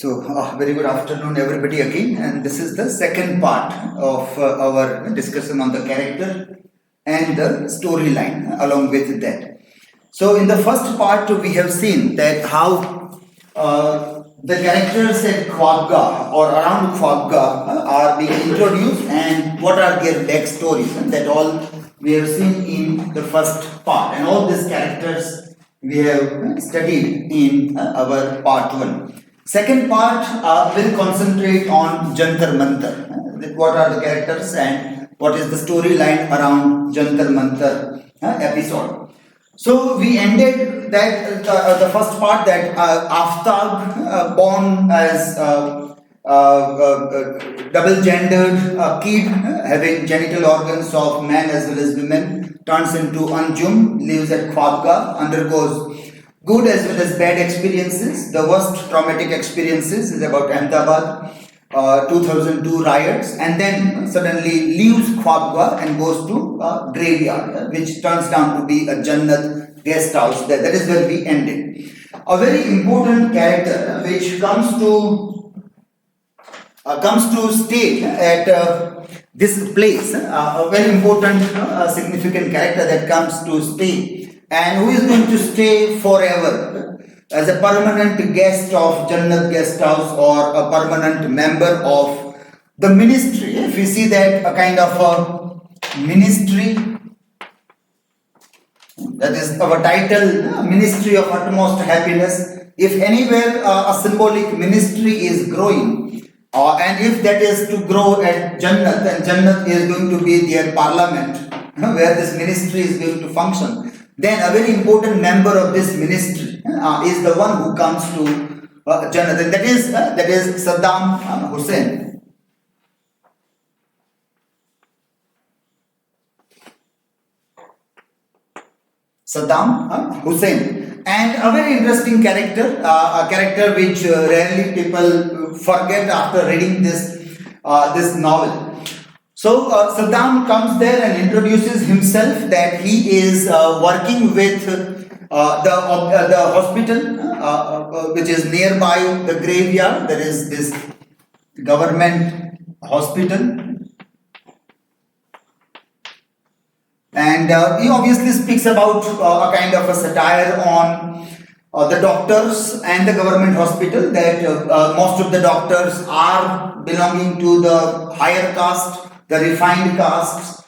Very good afternoon, everybody, again. And this is the second part of our discussion on the character and the storyline along with that. So, in the first part, we have seen that how the characters at Khwabga or around Khwabga are being introduced and what are their backstories. And that all we have seen in the first part. And all these characters we have studied in our part 1. Second part will concentrate on Jantar Mantar. What are the characters and what is the storyline around Jantar Mantar episode. So we ended that the first part that Aftab, born as double-gendered kid having genital organs of men as well as women, turns into Anjum, lives at Khwabga, undergoes good as well as bad experiences. The worst traumatic experiences is about Ahmedabad, 2002 riots, and then suddenly leaves Khwabga and goes to a graveyard, which turns down to be a Jannat guest house. That is where we ended. A very important character which comes to stay at this place, a very important, significant character that comes to stay and who is going to stay forever as a permanent guest of Jannat guest house or a permanent member of the ministry. If you see that a kind of a ministry, that is our title, Ministry of Utmost Happiness. If anywhere a symbolic ministry is growing, and if that is to grow at Jannat, then Jannat is going to be their parliament, where this ministry is going to function, then a very important member of this ministry is the one who comes to Jannat, and that is Saddam Hussein. Saddam Hussein, and a very interesting character, a character which rarely people forget after reading this novel. So Saddam comes there and introduces himself that he is working with the hospital which is nearby the graveyard. There is this government hospital. And he obviously speaks about a kind of a satire on the doctors and the government hospital, that most of the doctors are belonging to the higher caste, the refined castes,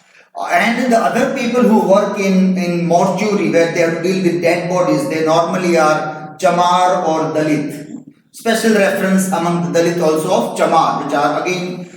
and the other people who work in mortuary where they have to deal with dead bodies, they normally are Chamar or Dalit. Special reference among the Dalit also of Chamar, which are again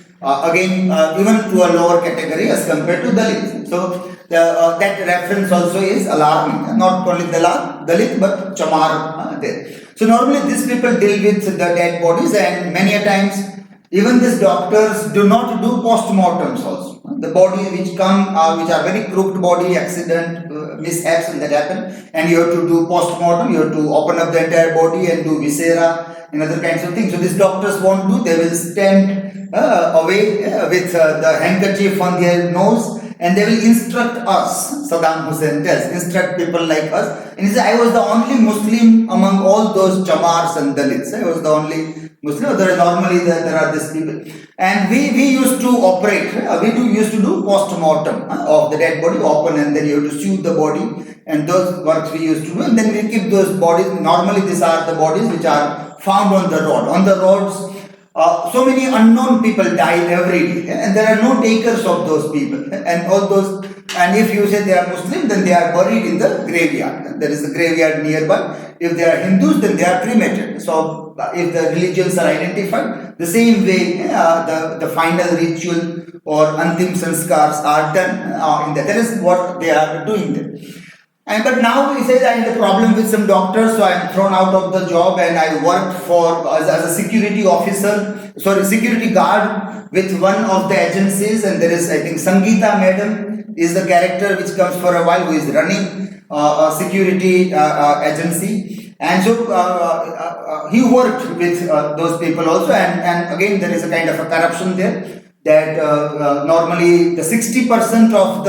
even to a lower category as compared to Dalit. So that reference also is alarming. Not only Dalit but Chamar there. So normally these people deal with the dead bodies, and many a times even these doctors do not do postmortems also. The bodies which come, which are very crooked body, accident, mishaps and that happen, and you have to do postmortem, you have to open up the entire body and do viscera and other kinds of things. So these doctors won't do, they will stand away with the handkerchief on their nose, and they will instruct us, Saddam Hussein tells, instruct people like us. And he said, I was the only Muslim among all those Chamars and Dalits. I was the only Muslim. Normally there are these people. And we used to operate, used to do post-mortem of the dead body, open, and then you have to sew the body. And those works we used to do. And then we keep those bodies. Normally these are the bodies which are found on the road. On the roads, so many unknown people die every day, and there are no takers of those people, and all those. And if you say they are Muslim, then they are buried in the graveyard. There is a graveyard nearby. If they are Hindus, then they are cremated. So if the religions are identified, the same way the final ritual or antim sanskars are done in that. That is what they are doing there. But now he says I had a problem with some doctors, so I am thrown out of the job, and I worked as a security security guard with one of the agencies, and there is, I think, Sangeeta madam is the character which comes for a while, who is running a security agency, and so he worked with those people also, and again there is a kind of a corruption there, that normally the 60% of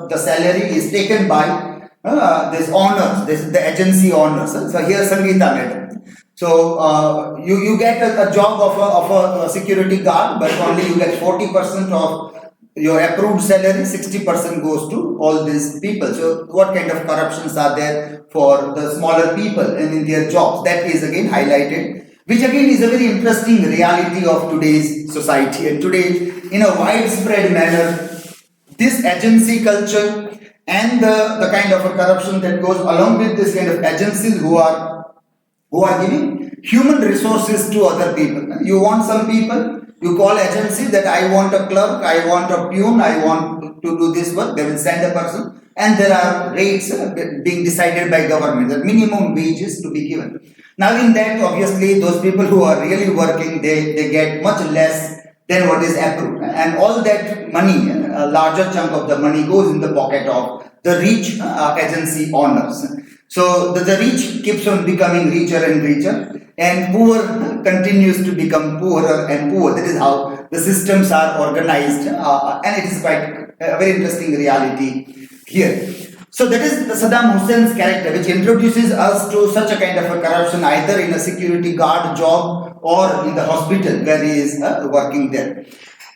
the salary is taken by this honors, this the agency honors. So here Sangeeta madam. So you get a job of a security guard, but only you get 40% of your approved salary, 60% goes to all these people. So what kind of corruptions are there for the smaller people and in their jobs? That is again highlighted, which again is a very interesting reality of today's society. And today, in a widespread manner, this agency culture and the kind of a corruption that goes along with this kind of agencies who are giving human resources to other people. You want some people, you call agency that I want a clerk, I want a peon, I want to do this work, they will send a person, and there are rates being decided by government, the minimum wages to be given. Now in that, obviously, those people who are really working, they get much less than what is approved. And all that money, a larger chunk of the money goes in the pocket of the rich agency owners. So the rich keeps on becoming richer and richer, and poor continues to become poorer and poorer. That is how the systems are organized, and it is quite a very interesting reality here. So that is Saddam Hussein's character, which introduces us to such a kind of a corruption, either in a security guard job or in the hospital where he is working there.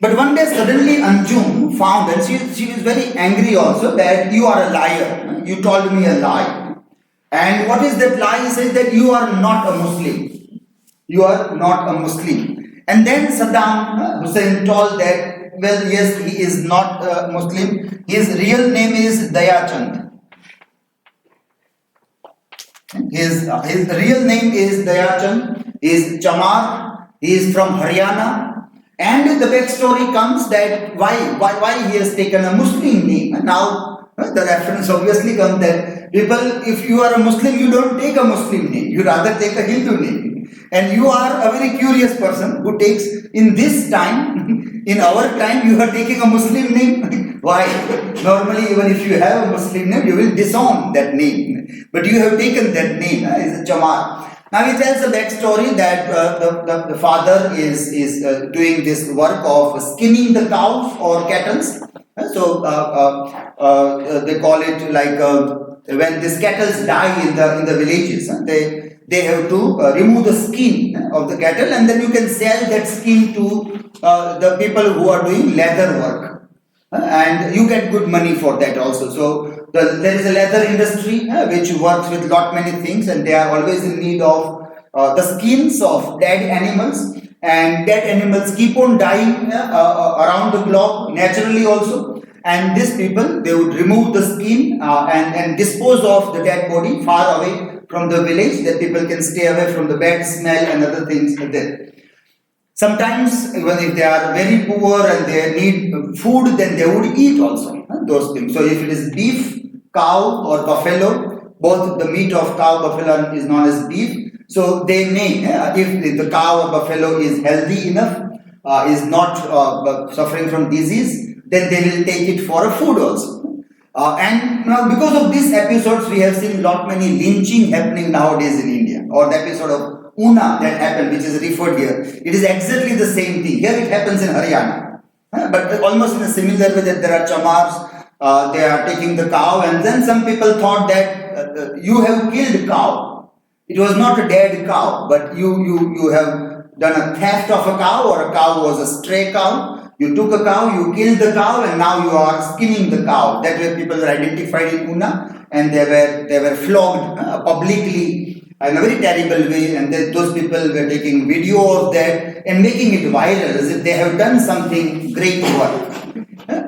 But one day suddenly Anjum found, and she was very angry also, that you are a liar. You told me a lie. And what is that lie? He says that you are not a Muslim. You are not a Muslim. And then Saddam Hussein told that, well, yes, he is not a Muslim. His real name is Dayachand. His real name is Dayachand. He is Chamar. He is from Haryana. And the backstory comes that why he has taken a Muslim name. And now the reference obviously comes that people, if you are a Muslim, you don't take a Muslim name. You rather take a Hindu name. And you are a very curious person who takes, in this time, in our time, you are taking a Muslim name. Why? Normally, even if you have a Muslim name, you will disown that name. But you have taken that name, it's Chamar. Now he tells a backstory that the father is doing this work of skinning the cows or cattle. So they call it like when these cattle die in the villages, they have to remove the skin of the cattle, and then you can sell that skin to the people who are doing leather work, and you get good money for that also. So there is a leather industry which works with lot many things, and they are always in need of the skins of dead animals, and dead animals keep on dying around the globe naturally also. And these people, they would remove the skin and dispose of the dead body far away from the village, that people can stay away from the bad smell and other things there. Sometimes, even if they are very poor and they need food, then they would eat also those things. So if it is beef, cow or buffalo, both the meat of cow, buffalo is known as beef. So they may, if the cow or buffalo is healthy enough, is not suffering from disease, then they will take it for a food also. And now because of these episodes, we have seen lot many lynching happening nowadays in India. Or the episode of Una that happened, which is referred here. It is exactly the same thing. Here it happens in Haryana. But almost in a similar way that there are chamars, they are taking the cow, and then some people thought that you have killed cow. It was not a dead cow, but you have done a theft of a cow, or a cow was a stray cow. You took a cow, you killed the cow, and now you are skinning the cow. That way people were identified in Una, and they were flogged publicly in a very terrible way, and those people were taking video of that and making it viral as if they have done something great work.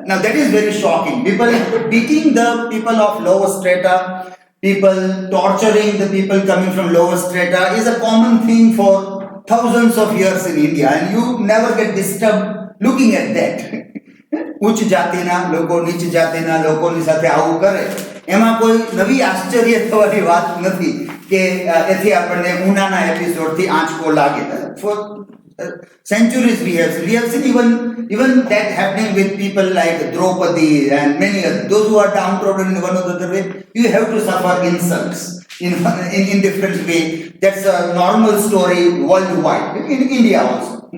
Now that is very shocking. People beating the people of lower strata, people torturing the people coming from lower strata is a common thing for thousands of years in India, and you never get disturbed looking at that. ઉચ્ચ જાતિના લોકો નીચ જાતિના લોકોની સાથે આવું કરે, એમાં કોઈ નવી આશ્ચર્ય થવાની વાત નથી કે એથી આપણને ઉનાના એપિસોડથી આંચકો લાગે. For centuries we have seen even that happening with people like Draupadi and many others. Those who are downtrodden in one or the other way, you have to suffer insults in different way. That's a normal story worldwide, in India also.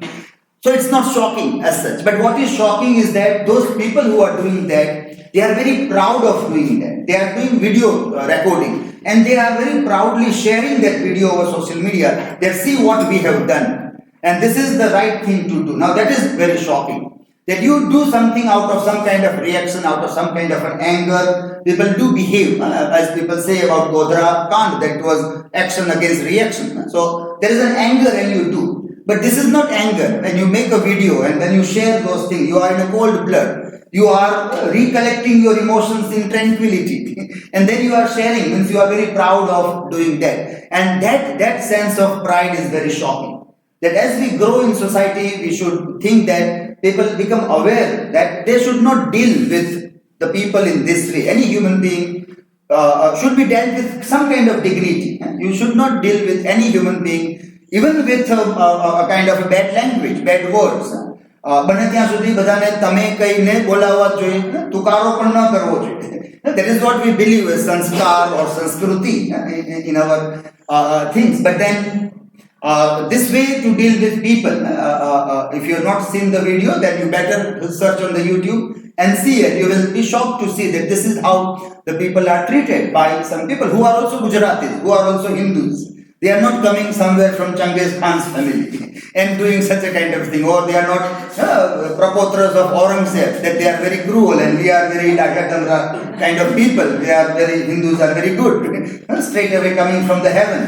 So it's not shocking as such. But what is shocking is that those people who are doing that, They are very proud of doing that. They are doing video recording, and they are very proudly sharing that video over social media. They see what we have done, and this is the right thing to do. Now that is very shocking. That you do something out of some kind of reaction, out of some kind of an anger. People do behave, as people say about Godhra Kand, that was action against reaction. So there is an anger when you do. But this is not anger. When you make a video and when you share those things, you are in a cold blood. You are recollecting your emotions in tranquility. And then you are sharing, means you are very proud of doing that. And that sense of pride is very shocking. That as we grow in society, we should think that people become aware that they should not deal with the people in this way. Any human being should be dealt with some kind of dignity. You should not deal with any human being, even with a kind of a bad language, bad words. બને ત્યાં સુધી બધાને તમે કહીને બોલાવવા જોઈએ, તુકારો પણ ન કરવો જોઈએ. That is what we believe as sanskar or sanskruti in our things. But then this way to deal with people, if you have not seen the video, then you better search on the YouTube and see it. You will be shocked to see that this is how the people are treated by some people who are also Gujaratis, who are also Hindus. They are not coming somewhere from Genghis Khan's family and doing such a kind of thing, or they are not prapotras of Aurangzeb, that they are very cruel and we are very Dakatamra kind of people. They are very, Hindus are very good, straight away coming from the heaven,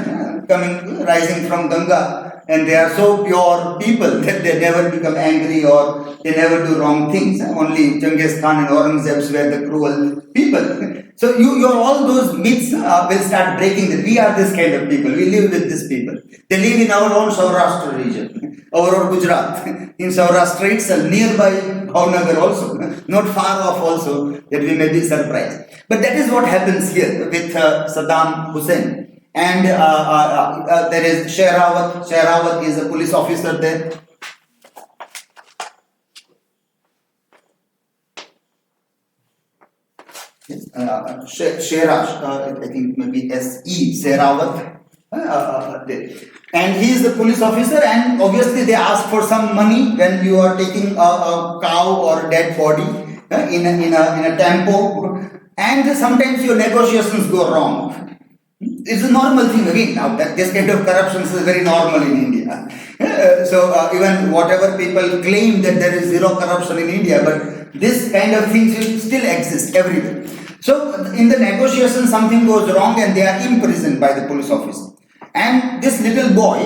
rising from Ganga, and they are so pure people that they never become angry or they never do wrong things. Only Genghis Khan and Aurangzeb were the cruel people. So your all those myths will start breaking. That we are this kind of people. We live with these people. They live in our own Saurashtra region, our own Gujarat, in Saurashtra itself, nearby Bhavnagar also, not far off also, that we may be surprised. But that is what happens here with Saddam Hussein. And there is Shehrawat. Shehrawat is a police officer there. Shehrawat, I think maybe S.E. Shehrawat. And he is a police officer, and obviously they ask for some money when you are taking a cow or dead body in a tempo, and sometimes your negotiations go wrong. It's a normal thing again. Now that this kind of corruption is very normal in India. So even whatever people claim that there is zero corruption in India, but this kind of things will still exist everywhere. So in the negotiation something goes wrong and they are imprisoned by the police officer. And this little boy,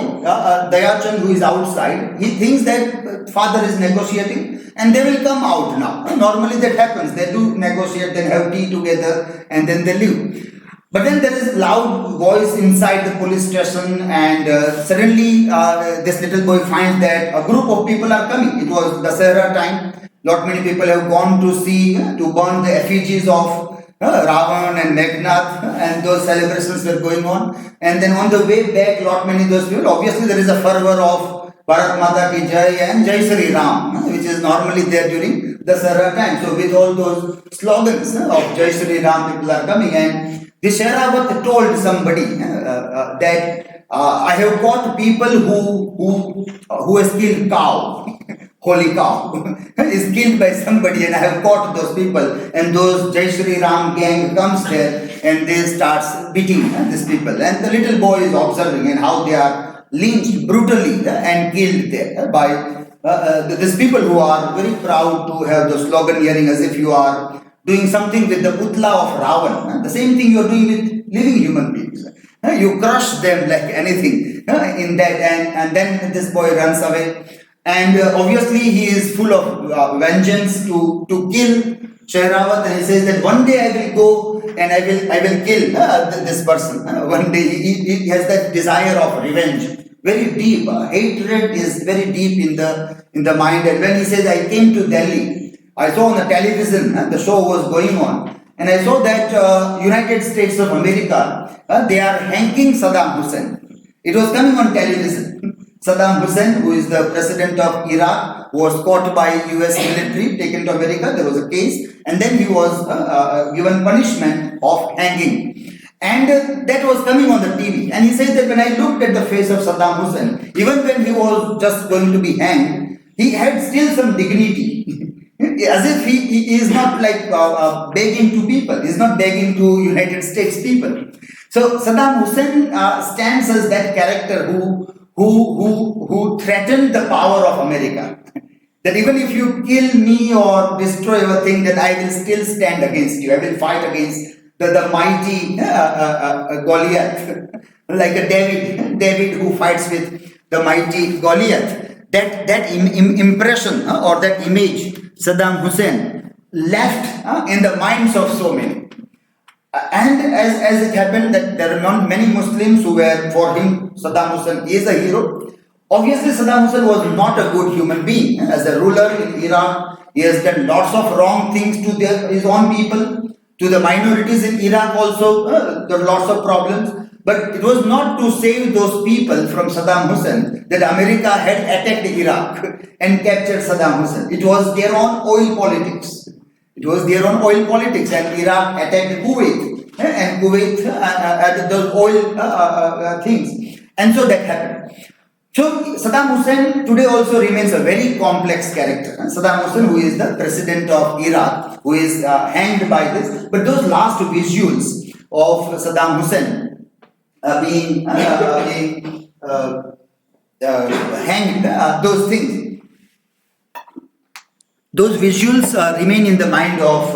Dayachand, who is outside, he thinks that father is negotiating and they will come out now. Normally that happens. They do negotiate, then have tea together and then they leave. But then there is loud voice inside the police station, and suddenly this little boy finds that a group of people are coming. It was Dasahara time. Lot many people have gone to see, to burn the effigies of Ravan and Meghnad, and those celebrations were going on. And then on the way back, lot many those people, obviously there is a fervor of Bharat Mata Ki Jai and Jai Shri Ram, which is normally there during Dasahara time. So with all those slogans of Jai Shri Ram, people are coming, and the Shehrawat told somebody that I have caught people who has killed cow, holy cow, is killed by somebody, and I have caught those people. And those Jai Shri Ram gang comes there and they starts beating these people. And the little boy is observing and how they are lynched brutally and killed there by these people who are very proud to have the slogan hearing as if you are doing something with the putla of Ravan. The same thing you are doing with living human beings. You crush them like anything in that, and then this boy runs away. And obviously he is full of vengeance to kill Shehrawat, and he says that one day I will go and I will kill this person. One day he has that desire of revenge, very deep. Hatred is very deep in the mind. And when he says, I came to Delhi, I saw on the television, the show was going on, and I saw that United States of America, they are hanging Saddam Hussein. It was coming on television. Saddam Hussein, who is the president of Iraq, was caught by US military, taken to America. There was a case, and then he was given punishment of hanging. And that was coming on the TV. And he says that when I looked at the face of Saddam Hussein, even when he was just going to be hanged, he had still some dignity. As if he is not like begging to people, he is not begging to United States people. So Saddam Hussein stands as that character who threatened the power of America. That even if you kill me or destroy everything, then I will still stand against you. I will fight against the mighty Goliath, like a David who fights with the mighty Goliath. That impression or that image Saddam Hussein left in the minds of so many. And as it happened that there are not many Muslims who were for him, Saddam Hussein is a hero. Obviously, Saddam Hussein was not a good human being. As a ruler in Iraq, he has done lots of wrong things to his own people, to the minorities in Iraq also, there are lots of problems. But it was not to save those people from Saddam Hussein that America had attacked Iraq and captured Saddam Hussein. It was their own oil politics. It was their own oil politics, and Iraq attacked Kuwait, and Kuwait added those oil things. And so that happened. So Saddam Hussein today also remains a very complex character. Saddam Hussein, who is the president of Iraq, who is hanged by this. But those last visuals of Saddam Hussein being hanged, those things, those visuals remain in the mind of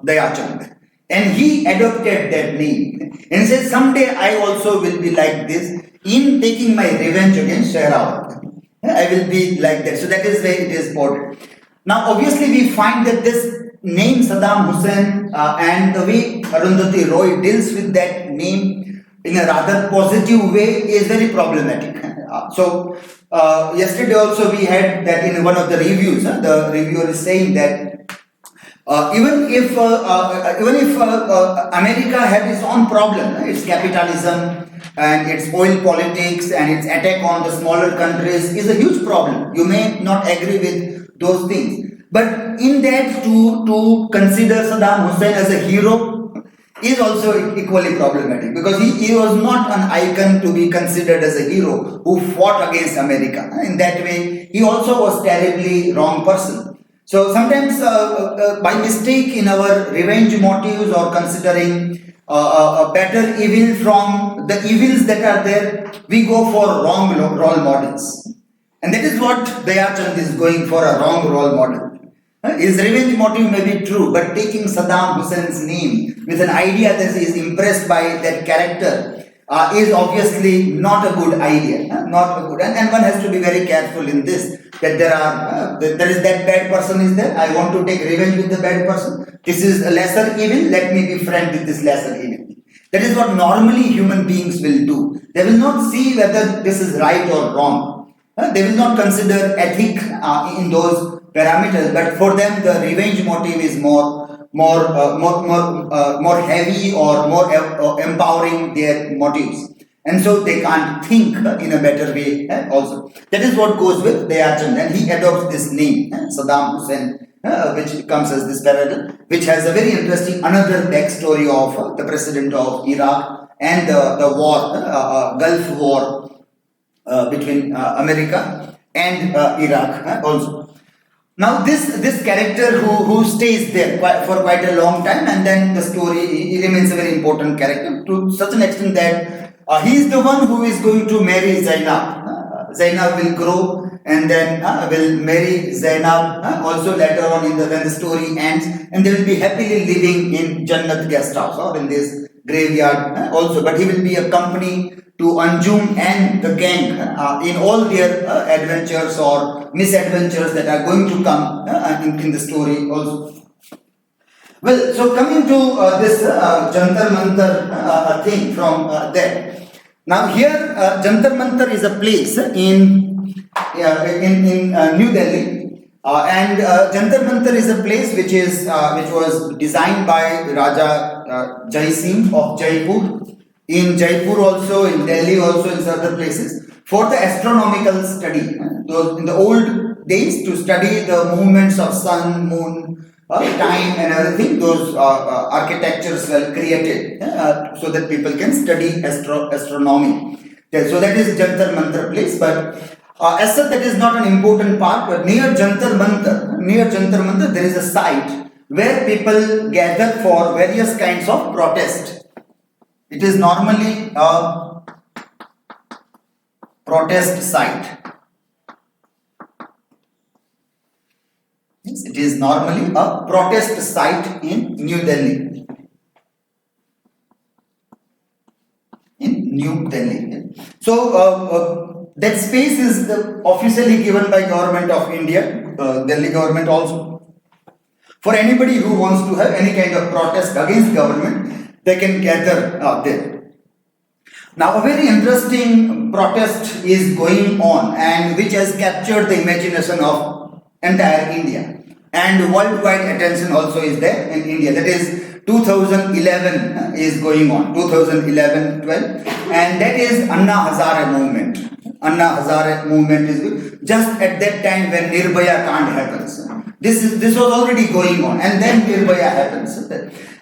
Dayachand. And he adopted that name. And he said, someday I also will be like this. In taking my revenge against Shahrawat, I will be like that. So that is where it is portrayed. Now, obviously, we find that this name Saddam Hussein and the way Arundhati Roy deals with that name in a rather positive way is very problematic. So yesterday also we had that in one of the reviews. The reviewer is saying that even if America had its own problem, its capitalism and its oil politics and its attack on the smaller countries is a huge problem. You may not agree with those things, but in that to consider Saddam Hussein as a hero is also equally problematic, because he was not an icon to be considered as a hero who fought against America. In that way, he also was terribly wrong person. So sometimes by mistake in our revenge motives or considering a better evil from the evils that are there, we go for wrong role models. And that is what Dayachand is going for, a wrong role model. His revenge motive may be true, but taking Saddam Hussein's name with an idea that he is impressed by that character is obviously not a good idea. Not a good, and one has to be very careful in this, that there is that bad person is there. I want to take revenge with the bad person. This is a lesser evil. Let me be friend with this lesser evil. That is what normally human beings will do. They will not see whether this is right or wrong. They will not consider ethic in those parameters. But for them, the revenge motive is more heavy or more empowering their motives. And so they can't think in a better way also. That is what goes with Dayachand, and he adopts this name, Saddam Hussein, which comes as this parallel, which has a very interesting another backstory of the president of Iraq and the war, Gulf War between America and Iraq also. Now this character who stays there for quite a long time, and then the story, he remains a very important character to such an extent that he is the one who is going to marry Zainab. Zainab will grow and then will marry Zainab also later on when the story ends, and they will be happily living in Jannat guest house or in this graveyard also. But he will be a company to Anjum and the gang in all their adventures or misadventures that are going to come in the story also. Well, so coming to this Jantar Mantar thing from there. Now here, Jantar Mantar is a place in New Delhi, and Jantar Mantar is a place which was designed by Raja Jai Singh of Jaipur. In Jaipur also, in Delhi also, in other places, for the astronomical study. Those in the old days, to study the movements of sun, moon, time and everything, those architectures were created so that people can study astronomy. So that is Jantar Mantar place. But As such, that is not an important part, but near Jantar Mantar, there is a site where people gather for various kinds of protest. It is normally a protest site. Yes, it is normally a protest site in New Delhi. So that space is officially given by Government of India, Delhi government also. For anybody who wants to have any kind of protest against government, they can gather there. Now, a very interesting protest is going on, and which has captured the imagination of entire India, and worldwide attention also is there in India. That is 2011 is going on, 2011-12, and that is Anna Hazare movement. Anna Hazare movement is just at that time when Nirbhaya Kand happens. This was already going on, and then Nirbhaya happens.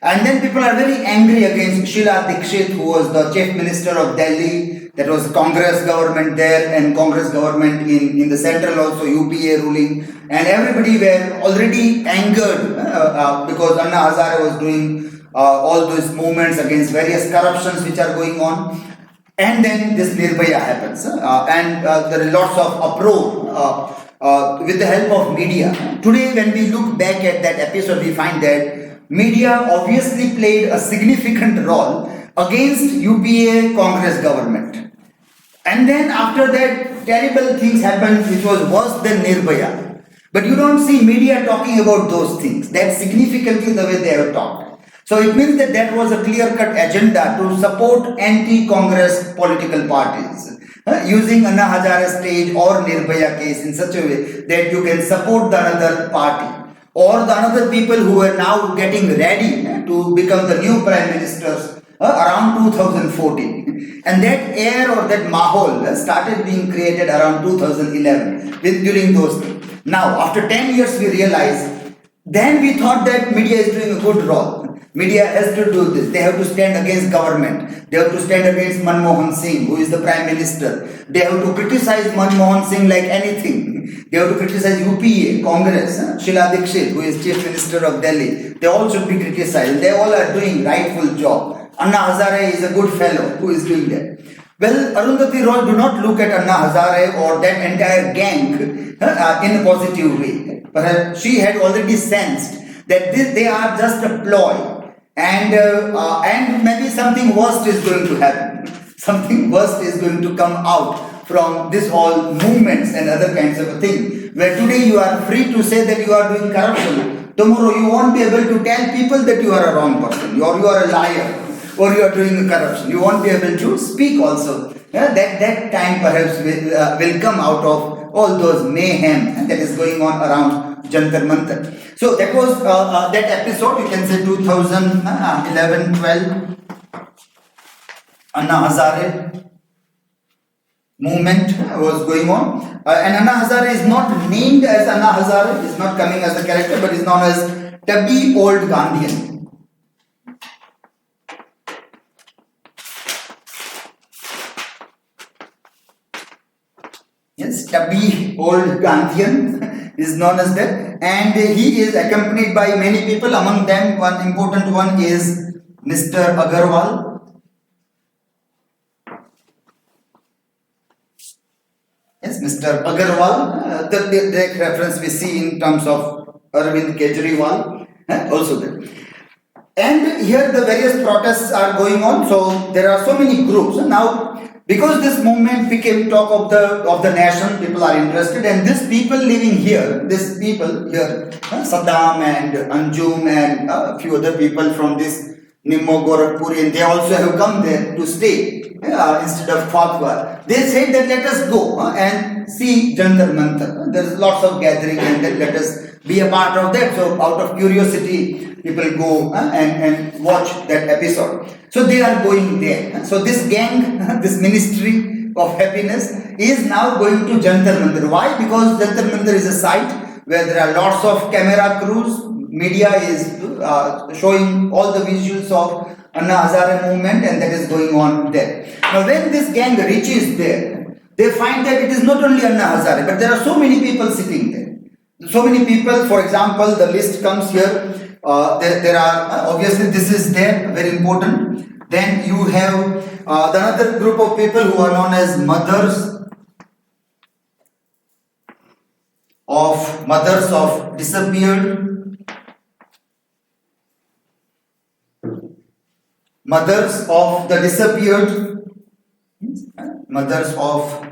And then people are very angry against Sheila Dikshit, who was the chief minister of Delhi. That was Congress government there, and Congress government in the central also, UPA ruling. And everybody were already angered because Anna Hazare was doing all those movements against various corruptions which are going on. And then this Nirbhaya happens, and there are lots of uproar with the help of media. Today, when we look back at that episode, we find that media obviously played a significant role against UPA Congress government. And then after that, terrible things happened which was worse than Nirbhaya. But you don't see media talking about those things. That's significantly the way they have talked. So it means that that was a clear-cut agenda to support anti-Congress political parties. Using Anna Hazare stage or Nirbhaya case in such a way that you can support the another party or the another people who are now getting ready to become the new prime ministers around 2014. And that air or that mahol started being created around 2011 during those things. Now, after 10 years we realize, then we thought that media is doing a good role. Media has to do this. They have to stand against government. They have to stand against Manmohan Singh, who is the prime minister. They have to criticize Manmohan Singh like anything. They have to criticize UPA, Congress, Sheila Dikshit, who is chief minister of Delhi. They all should be criticized. They all are doing rightful job. Anna Hazare is a good fellow who is doing that. Well, Arundhati Roy, do not look at Anna Hazare or that entire gang in a positive way. But she had already sensed that they are just a ploy. And maybe something worse is going to happen. Something worse is going to come out from this whole movements and other kinds of a thing. Where today you are free to say that you are doing corruption. Tomorrow you won't be able to tell people that you are a wrong person, or you are a liar, or you are doing a corruption. You won't be able to speak also. That time perhaps will come out of all those mayhem that is going on around Jantar Mantar. So that was that episode, you can say 2011-12, Anna Hazare movement was going on. And Anna Hazare is not named as Anna Hazare, is not coming as a character, but is known as Tabby Old Gandhian. Yes, Tabby Old Gandhian is known as that, and he is accompanied by many people. Among them, one important one is Mr. Agarwal. Yes, Mr. Agarwal. The direct reference we see in terms of Arvind Kejriwal, also there. And here the various protests are going on. So there are so many groups now. Because this movement became talk of the nation, people are interested, and these people living here, Saddam and Anjum and a few other people from this Nimmo Gorakhpuri, and they also have come there to stay instead of Fatwa. They said that let us go and see Jantar Mantar. There is lots of gathering, and then let us be a part of that. So out of curiosity, people go and watch that episode. So they are going there. So this gang, this ministry of happiness is now going to Jantar Mantar. Why? Because Jantar Mantar is a site where there are lots of camera crews. Media is showing all the visuals of Anna Hazare movement, and that is going on there. Now when this gang reaches there, they find that it is not only Anna Hazare, but there are so many people sitting there. So many people, for example, the list comes here. There are, obviously this is there, very important. Then you have the another group of people who are known as mothers of disappeared, mothers of the disappeared, mothers of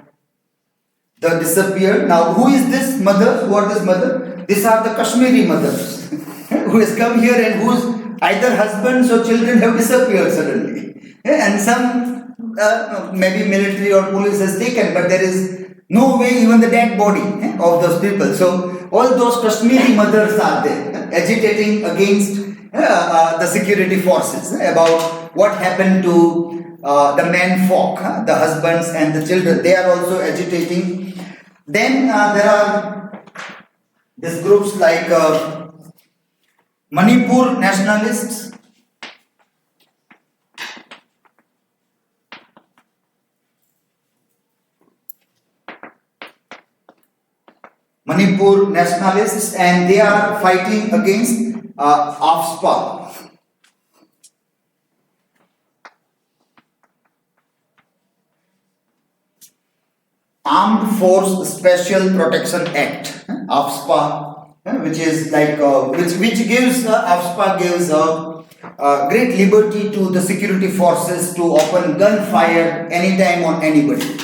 the disappeared. Now, who is this mother? Who are this mother? These are the Kashmiri mothers who has come here and whose either husbands or children have disappeared suddenly. And some maybe military or police has taken, but there is no way even the dead body of those people. So all those Kashmiri mothers are there agitating against the security forces about what happened to the men folk, the husbands and the children. They are also agitating. Then there are these groups like Manipur nationalists, and they are fighting against AFSPA. Armed Force Special Protection Act, AFSPA, which is like which gives AFSPA gives great liberty to the security forces to open gunfire anytime on anybody,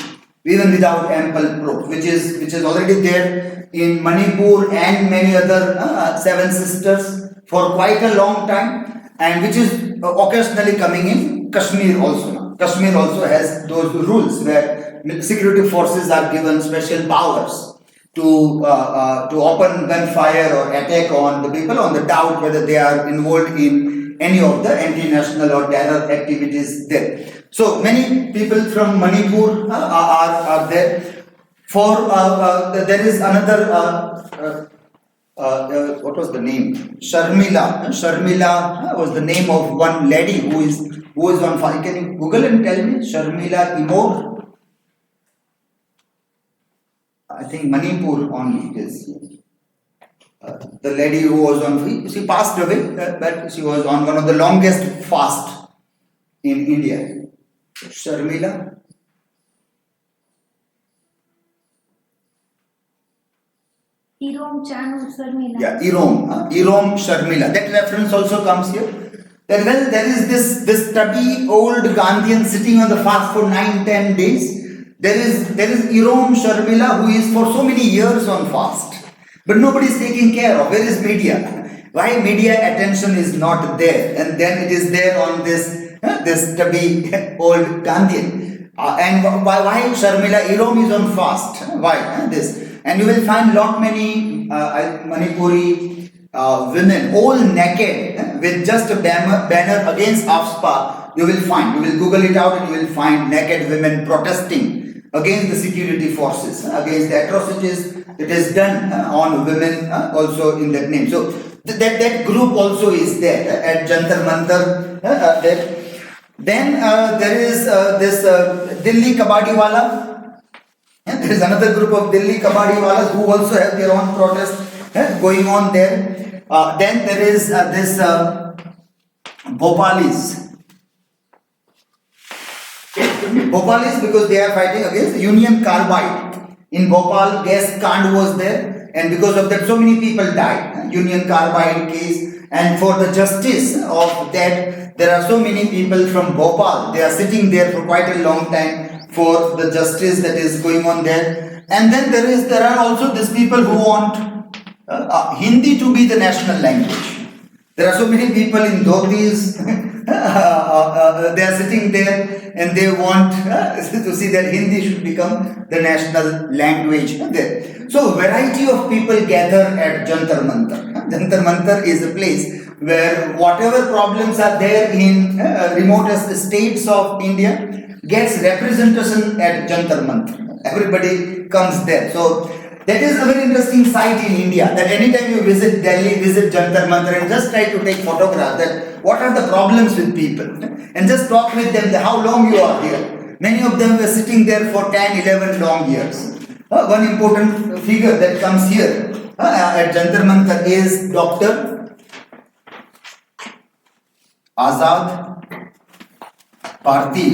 even without ample proof, which is already there in Manipur and many other seven sisters for quite a long time, and which is occasionally coming in Kashmir also now. Kashmir also has those rules where security forces are given special powers to open gunfire or attack on the people on the doubt whether they are involved in any of the anti-national or terror activities there. So many people from Manipur are there. For there is another what was the name? Sharmila. Sharmila was the name of one lady who is on fire. Can you Google and tell me? Sharmila Imor. I think Manipur only it is. The lady who was on, she passed away, but she was on one of the longest fast in India. Sharmila. Irom Chanu Sharmila. Yeah, Irom Sharmila. That reference also comes here. That well, there is this stubby old Gandhian sitting on the fast for 9-10 days. There is Irom Sharmila who is for so many years on fast, but nobody is taking care of. Where is media? Why media attention is not there, and then it is there on this stubby old Gandhian. And why Sharmila Irom is on fast? Why this? And you will find lot many Manipuri women all naked with just a banner against AFSPA. You will Google it out and you will find naked women protesting against the security forces, against the atrocities that is done on women also in that name. So that group also is there at Jantar Mantar. Then there is this Delhi Kabadiwala. There is another group of Delhi Kabadiwalas who also have their own protest going on there. Then there is this Bhopalis. Bhopalis, because they are fighting against Union Carbide. In Bhopal, gas kand was there, and because of that, so many people died. Union Carbide case, and for the justice of that, there are so many people from Bhopal. They are sitting there for quite a long time for the justice that is going on there. And then there are also these people who want Hindi to be the national language. There are so many people in dhotis. They are sitting there and they want to see that Hindi should become the national language there. So variety of people gather at Jantar Mantar. Jantar Mantar is a place where whatever problems are there in remotest states of India gets representation at Jantar Mantar. Everybody comes there. So that is a very interesting sight in India, that anytime you visit Delhi, visit Jantar Mantar and just try to take photographs, that what are the problems with people, and just talk with them, how long you are here. Many of them were sitting there for 10, 11 long years. One important figure that comes here at Jantar Mantar is Dr. Azad Bharti.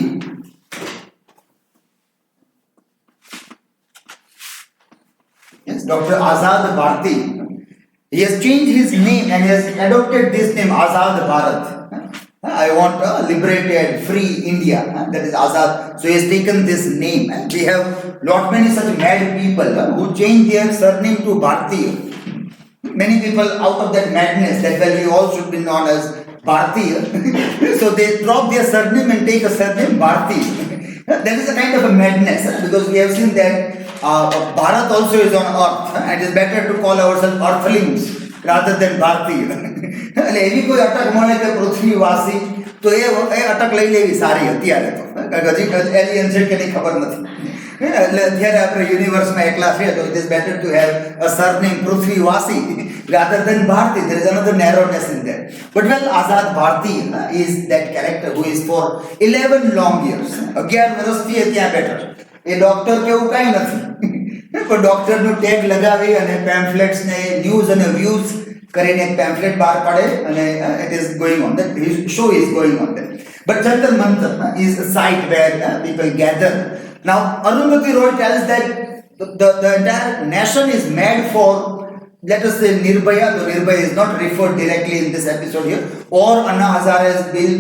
Yes, Dr. Azad Bharti. He has changed his name and has adopted this name Azad Bharat. I want a liberated, free India. That is Azad. So he has taken this name. We have not many such mad people who change their surname to Bharti. Many people out of that madness that well we all should be known as Bharti. So they drop their surname and take a surname Bharti. That is a kind of a madness because we have seen that Bharat also is on earth and it is better to call ourselves earthlings rather than Bharti. એટલે એવી કોઈ અટક મળે કે પૃથ્વીવાસી તો એ અટક લઈ લેવી સારી અત્યારે તો હજી એલિયન છે કે નહીં ખબર નથી એટલે અત્યારે આપણે યુનિવર્સમાં એકલા છે તો it is better to have a surname પૃથ્વીવાસી rather than Bharti. There is another narrowness in there. But well, Azad Bharti is that character who is for 11 long years. 11 વર્ષથી ત્યાં બેઠા એ ડોક્ટર કેવું કાંઈ નથી પણ ડોક્ટરનું ટેગ લગાવી અને પેમ્ફલેટ્સ ને ન્યૂઝ અને વ્યુઝ કરીને એક પેમ્ફલેટ બહાર પાડે અને it is going on, that his show is going on there. But Jantar Mantar is a site where people gather. Now Arundhati Roy tells that the entire nation is mad for, let us say, Nirbhaya, though Nirbhaya is not referred directly in this episode here, or Anna Hazare's bill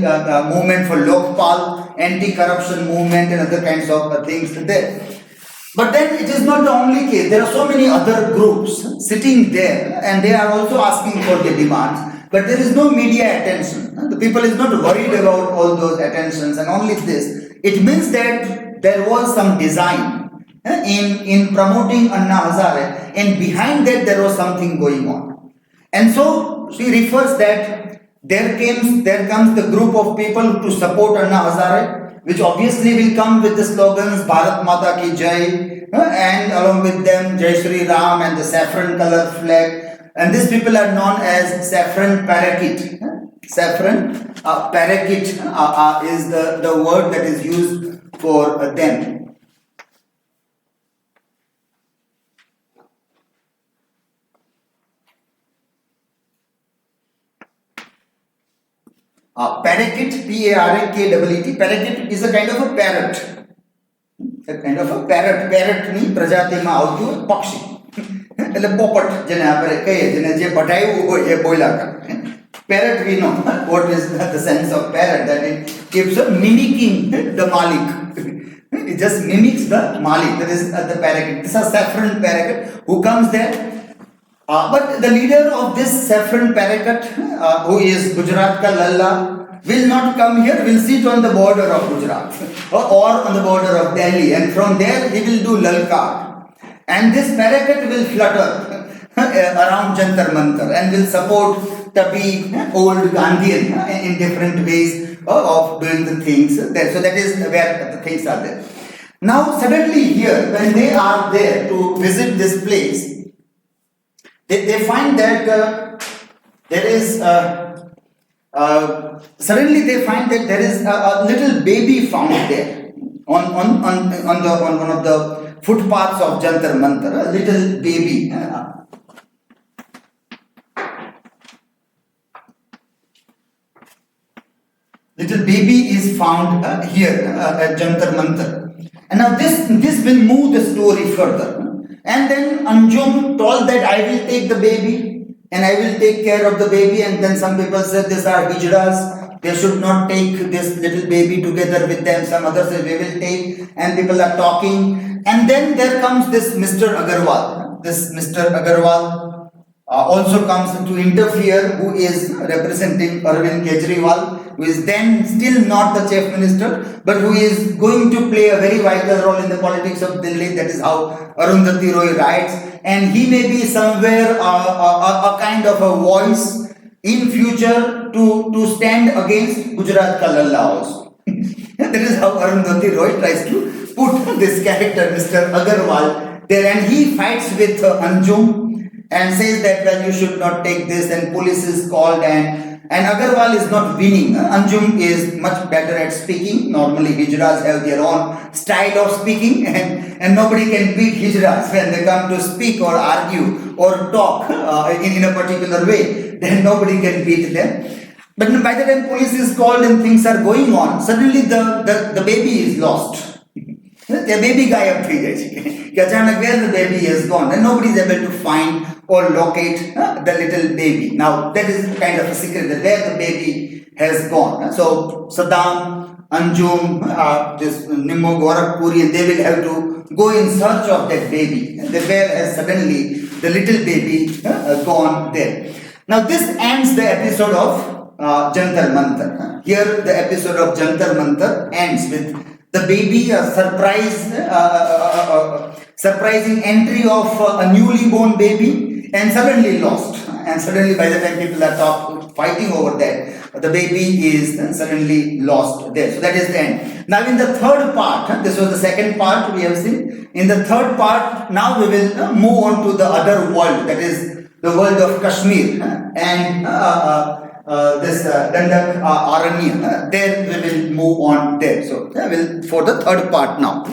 movement for Lokpal, anti-corruption movement and other kinds of things there. But then it is not the only case. There are so many other groups sitting there and they are also asking for their demands. But there is no media attention. The people is not worried about all those attentions and only this. It means that there was some design in promoting Anna Hazare, and behind that there was something going on. And so she refers that there comes the group of people to support Anna Hazare, which obviously will come with the slogans Bharat Mata Ki Jai, and along with them Jai Shri Ram and the saffron color flag. And these people are known as saffron parakeet. Saffron parakeet is the word that is used for them. Parakeet, P-A-R-A-K-E-E-T. Parakeet is a kind of a parrot. A kind of a parrot. Parrot ની પ્રજાતિમાં આવતું પક્ષી. એટલે પોપટ જેને આપણે કહીએ, જેને જે બઢાયું હોય એ બોલ્યા કરે. Parrot, we know what is the sense of parrot, that it keeps mimicking the Malik. It just mimics the Malik. That is the parakeet. This is a saffron parakeet who comes there. But the leader of this saffron parakeet, who is Gujarat ka Lalla, will not come here, will sit on the border of Gujarat or on the border of Delhi, and from there he will do lalkar. And this parakeet will flutter around Jantar Mantar and will support Tapi, old Gandhian in different ways of doing the things there. So that is where the things are there. Now suddenly here, when they are there to visit this place, they find that there is suddenly they find that there is a little baby found there on one of the footpaths of Jantar Mantar, a little baby. Little baby is found here at Jantar Mantar. And now this will move the story further. And then Anjum told that I will take the baby and I will take care of the baby. And then some people said these are hijras, they should not take this little baby together with them. Some others say we will take, and people are talking. And then there comes this Mr. Agarwal. This Mr. Agarwal also comes to interfere, who is representing Arvind Kejriwal, who is then still not the chief minister, but who is going to play a very vital role in the politics of Delhi. That is how Arundhati Roy writes. And he may be somewhere a kind of a voice in future to stand against Gujarat ka Lalla also. That is how Arundhati Roy tries to put this character, Mr. Agarwal, there, and he fights with Anjum and says that well, you should not take this, and police is called, and Agarwal is not winning. Anjum is much better at speaking. Normally Hijras have their own style of speaking, and nobody can beat Hijras when they come to speak or argue or talk in a particular way. Then nobody can beat them. But by the time police is called and things are going on, suddenly the baby is lost. The baby गायब थी जैसे कि अचानक where the baby has gone and nobody is able to find or locate the little baby. Now that is kind of a secret that where the baby has gone. So Saddam, Anjum, this Nimmo, Gorakhpuri, and they will have to go in search of that baby. Where has suddenly the little baby gone there. Now this ends the episode of Jantar Mantar. Here the episode of Jantar Mantar ends with the baby, a surprising entry of a newly born baby and suddenly lost. And suddenly by the time people are fighting over that, the baby is suddenly lost there. So that is the end. Now in the third part, this was the second part we have seen. In the third part, now we will move on to the other world, that is the world of Kashmir and this Dandak Aranya. There we will move on there. So we'll for the third part now.